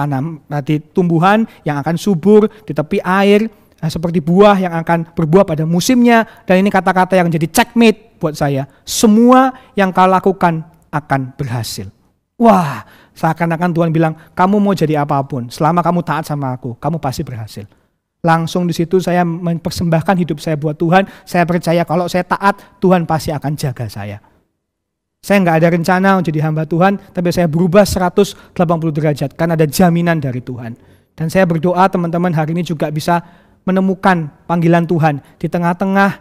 tumbuhan yang akan subur di tepi air, seperti buah yang akan berbuah pada musimnya. Dan ini kata-kata yang jadi checkmate buat saya. Semua yang kau lakukan akan berhasil. Wah, seakan-akan Tuhan bilang, kamu mau jadi apapun, selama kamu taat sama aku, kamu pasti berhasil. Langsung di situ saya mempersembahkan hidup saya buat Tuhan. Saya percaya kalau saya taat, Tuhan pasti akan jaga saya. Saya nggak ada rencana untuk jadi hamba Tuhan, tapi saya berubah 180 derajat karena ada jaminan dari Tuhan. Dan saya berdoa teman-teman hari ini juga bisa menemukan panggilan Tuhan di tengah-tengah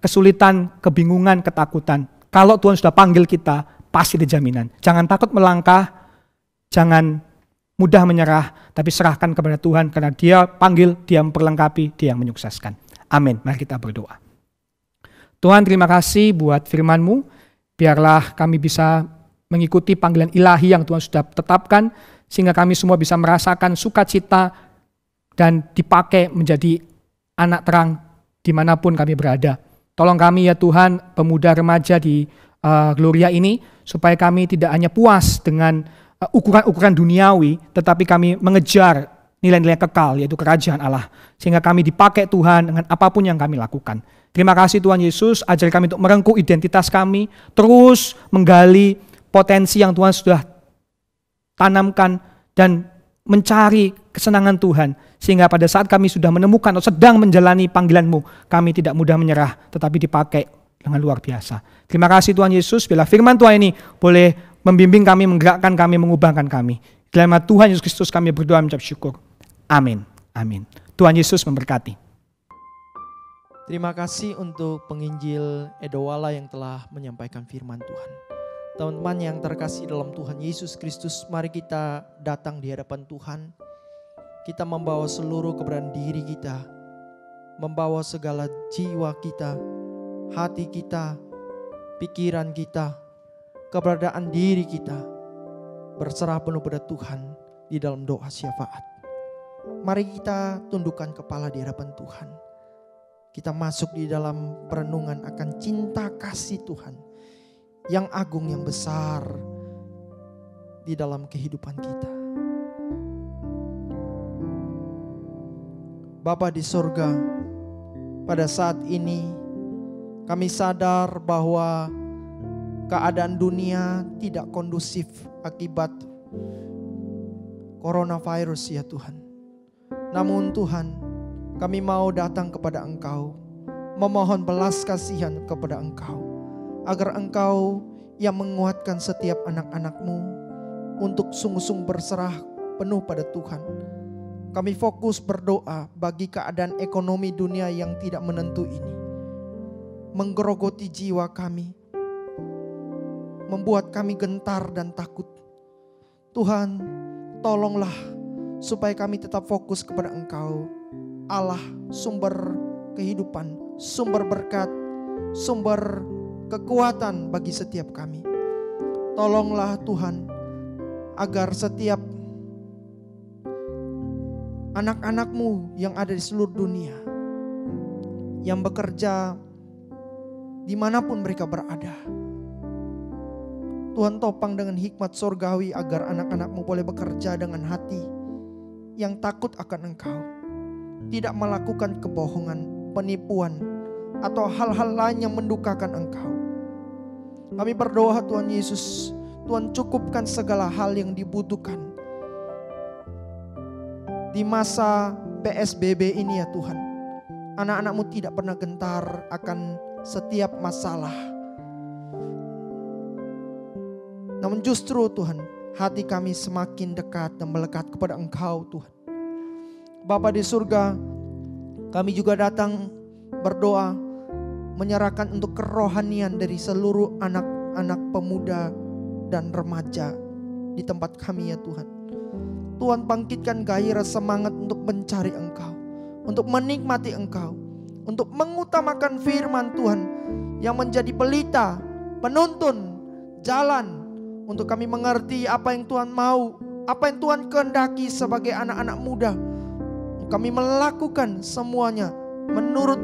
kesulitan, kebingungan, ketakutan. Kalau Tuhan sudah panggil kita, pasti ada jaminan. Jangan takut melangkah, jangan mudah menyerah, tapi serahkan kepada Tuhan karena Dia panggil, Dia memperlengkapi, Dia yang menyukseskan. Amin. Mari kita berdoa. Tuhan, terima kasih buat firman-Mu. Biarlah kami bisa mengikuti panggilan ilahi yang Tuhan sudah tetapkan, sehingga kami semua bisa merasakan sukacita dan dipakai menjadi anak terang dimanapun kami berada. Tolong kami ya Tuhan, pemuda remaja di Gloria ini, supaya kami tidak hanya puas dengan ukuran-ukuran duniawi, tetapi kami mengejar nilai-nilai kekal, yaitu kerajaan Allah. Sehingga kami dipakai Tuhan dengan apapun yang kami lakukan. Terima kasih Tuhan Yesus, ajar kami untuk merengkuh identitas kami, terus menggali potensi yang Tuhan sudah tanamkan, dan mencari kesenangan Tuhan. Sehingga pada saat kami sudah menemukan atau sedang menjalani panggilan-Mu, kami tidak mudah menyerah, tetapi dipakai dengan luar biasa. Terima kasih Tuhan Yesus, bila firman Tuhan ini boleh membimbing kami, menggerakkan kami, mengubahkan kami. Dalam nama Tuhan Yesus Kristus kami berdoa mengucap syukur. Amin. Amin. Tuhan Yesus memberkati. Terima kasih untuk penginjil Edowala yang telah menyampaikan firman Tuhan. Teman-teman yang terkasih dalam Tuhan Yesus Kristus, mari kita datang di hadapan Tuhan. Kita membawa seluruh keberadaan diri kita, membawa segala jiwa kita, hati kita, pikiran kita, keberadaan diri kita, berserah penuh pada Tuhan di dalam doa syafaat. Mari kita tundukkan kepala di hadapan Tuhan. Kita masuk di dalam perenungan akan cinta kasih Tuhan yang agung, yang besar di dalam kehidupan kita. Bapa di surga, pada saat ini kami sadar bahwa keadaan dunia tidak kondusif akibat coronavirus ya Tuhan. Namun Tuhan, kami mau datang kepada Engkau, memohon belas kasihan kepada Engkau, agar Engkau yang menguatkan setiap anak-anak-Mu untuk sungguh-sungguh berserah penuh pada Tuhan. Kami fokus berdoa bagi keadaan ekonomi dunia yang tidak menentu ini, menggerogoti jiwa kami, membuat kami gentar dan takut. Tuhan, tolonglah supaya kami tetap fokus kepada Engkau, Allah sumber kehidupan, sumber berkat, sumber kekuatan bagi setiap kami. Tolonglah Tuhan, agar setiap anak-anak-Mu yang ada di seluruh dunia, yang bekerja dimanapun mereka berada, Tuhan topang dengan hikmat surgawi agar anak-anak-Mu boleh bekerja dengan hati yang takut akan Engkau, tidak melakukan kebohongan, penipuan, atau hal-hal lain yang mendukakan Engkau. Kami berdoa Tuhan Yesus, Tuhan cukupkan segala hal yang dibutuhkan di masa PSBB ini ya Tuhan. Anak-anak-Mu tidak pernah gentar akan setiap masalah. Namun justru Tuhan, hati kami semakin dekat dan melekat kepada Engkau Tuhan. Bapa di surga, kami juga datang berdoa, menyerahkan untuk kerohanian dari seluruh anak-anak pemuda dan remaja di tempat kami ya Tuhan. Tuhan bangkitkan gairah semangat untuk mencari Engkau, untuk menikmati Engkau, untuk mengutamakan firman Tuhan yang menjadi pelita, penuntun, jalan untuk kami mengerti apa yang Tuhan mau, apa yang Tuhan kehendaki sebagai anak-anak muda. Kami melakukan semuanya menurut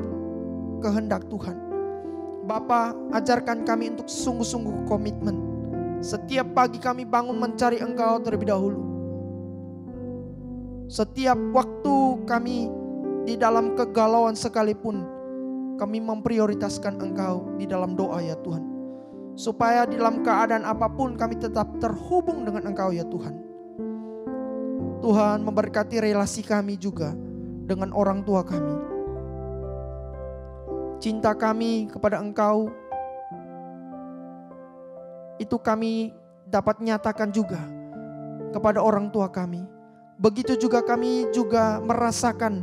kehendak Tuhan. Bapa, ajarkan kami untuk sungguh-sungguh komitmen. Setiap pagi kami bangun mencari Engkau terlebih dahulu. Setiap waktu kami di dalam kegalauan sekalipun, kami memprioritaskan Engkau di dalam doa ya Tuhan. Supaya di dalam keadaan apapun kami tetap terhubung dengan Engkau ya Tuhan. Tuhan memberkati relasi kami juga dengan orang tua kami. Cinta kami kepada Engkau itu kami dapat nyatakan juga kepada orang tua kami. Begitu juga kami juga merasakan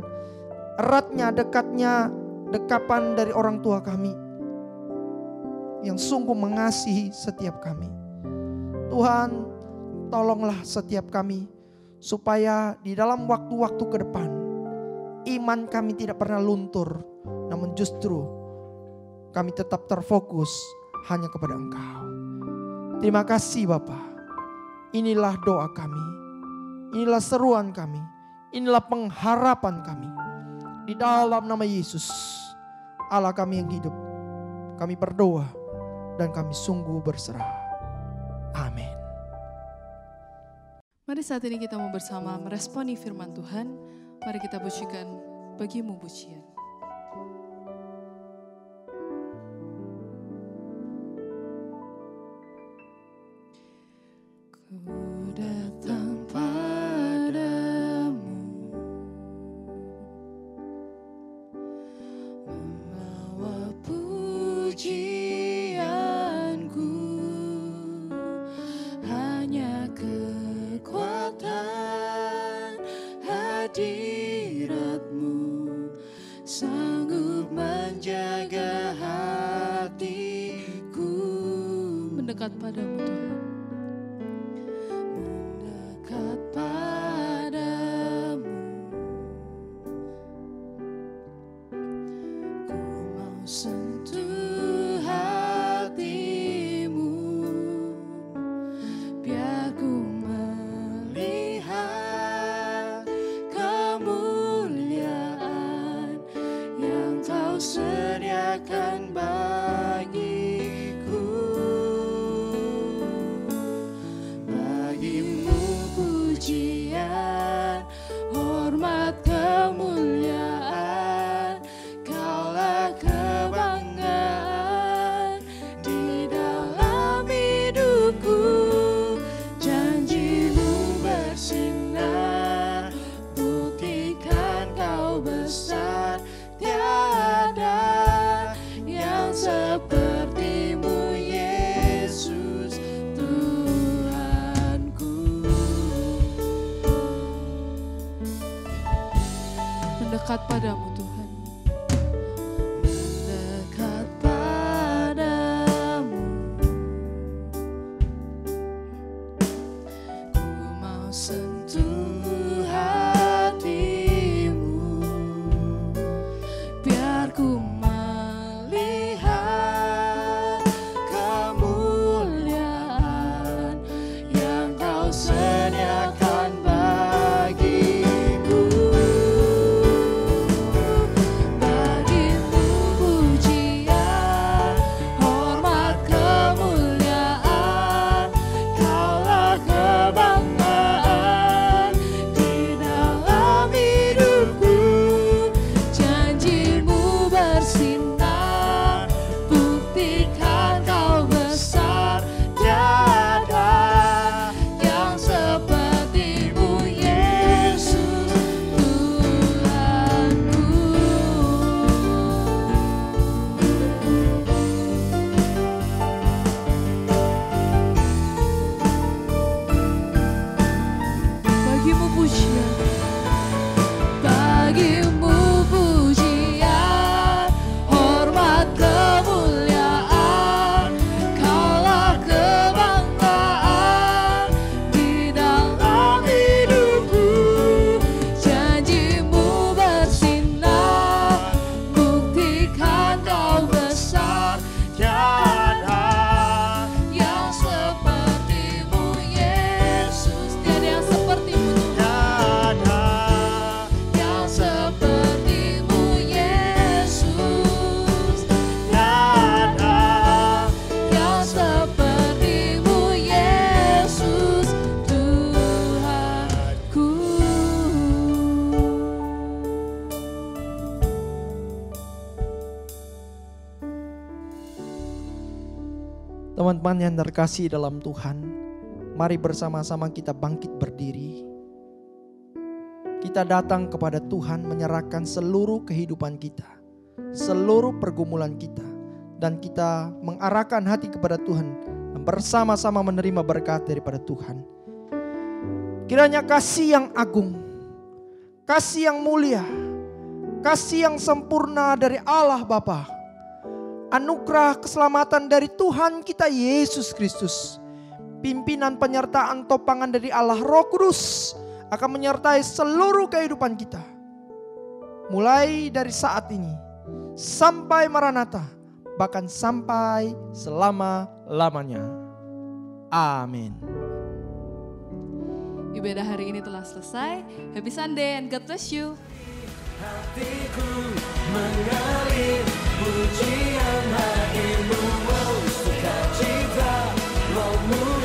eratnya, dekatnya, dekapan dari orang tua kami yang sungguh mengasihi setiap kami. Tuhan, tolonglah setiap kami supaya di dalam waktu-waktu ke depan iman kami tidak pernah luntur, namun justru kami tetap terfokus hanya kepada Engkau. Terima kasih Bapa. Inilah doa kami, inilah seruan kami, inilah pengharapan kami. Di dalam nama Yesus, Allah kami yang hidup, kami berdoa dan kami sungguh berserah. Amin. Mari saat ini kita mau bersama meresponi firman Tuhan. Mari kita pujikan Bagimu pujian. Ku datang padamu, membawa pujianku, hanya kekuatan hadirat-Mu sanggup menjaga hatiku. Mendekat padamu Tuhan. Mendekat padamu, ku mau sentuh hatimu, biar ku melihat kemuliaan yang Kau sediakan bagiku. Bagimu pujian, hormat, kemuliaan, Kaulah kebanggaan di dalam hidupku. Janji-Mu bersinar, buktikan Kau besar. Tiada yang seperti-Mu Yesus Tuhanku. Mendekat padamu Tuhan. Mendekat padamu, ku mau sentuh hatimu, biar ku melihat kemuliaan yang Kau sediakan bagiku. Bagimu pujian, hormat, kemuliaan, Kaulah kebanggaan di dalam hidupku. Janji-Mu bersinar, buktikan Kau besar. Tiada yang seperti-Mu Yesus Tuhanku. Bagimu pujian, bagimu pujian, hormat, kemuliaan, Kaulah kebanggaan di dalam hidupku. Janji-Mu bersinar, buktikan Kau besar. Tiada yang seperti-Mu Yesus. Tiada yang seperti-Mu Tuhan. Yang seperti-Mu Yesus. Tiada yang seperti-Mu Yesus Tuhanku. Teman-teman yang terkasih dalam Tuhan, mari bersama-sama kita bangkit berdiri. Kita datang kepada Tuhan menyerahkan seluruh kehidupan kita, seluruh pergumulan kita, dan kita mengarahkan hati kepada Tuhan dan bersama-sama menerima berkat daripada Tuhan. Kiranya kasih yang agung, kasih yang mulia, kasih yang sempurna dari Allah Bapa, anugerah keselamatan dari Tuhan kita Yesus Kristus, pimpinan penyertaan topangan dari Allah Roh Kudus akan menyertai seluruh kehidupan kita. Mulai dari saat ini sampai Maranatha, bahkan sampai selama-lamanya. Amin. Ibadah hari ini telah selesai. Happy Sunday and God bless you. Hatiku mengalir pujian hadimu, sukacita rohmu.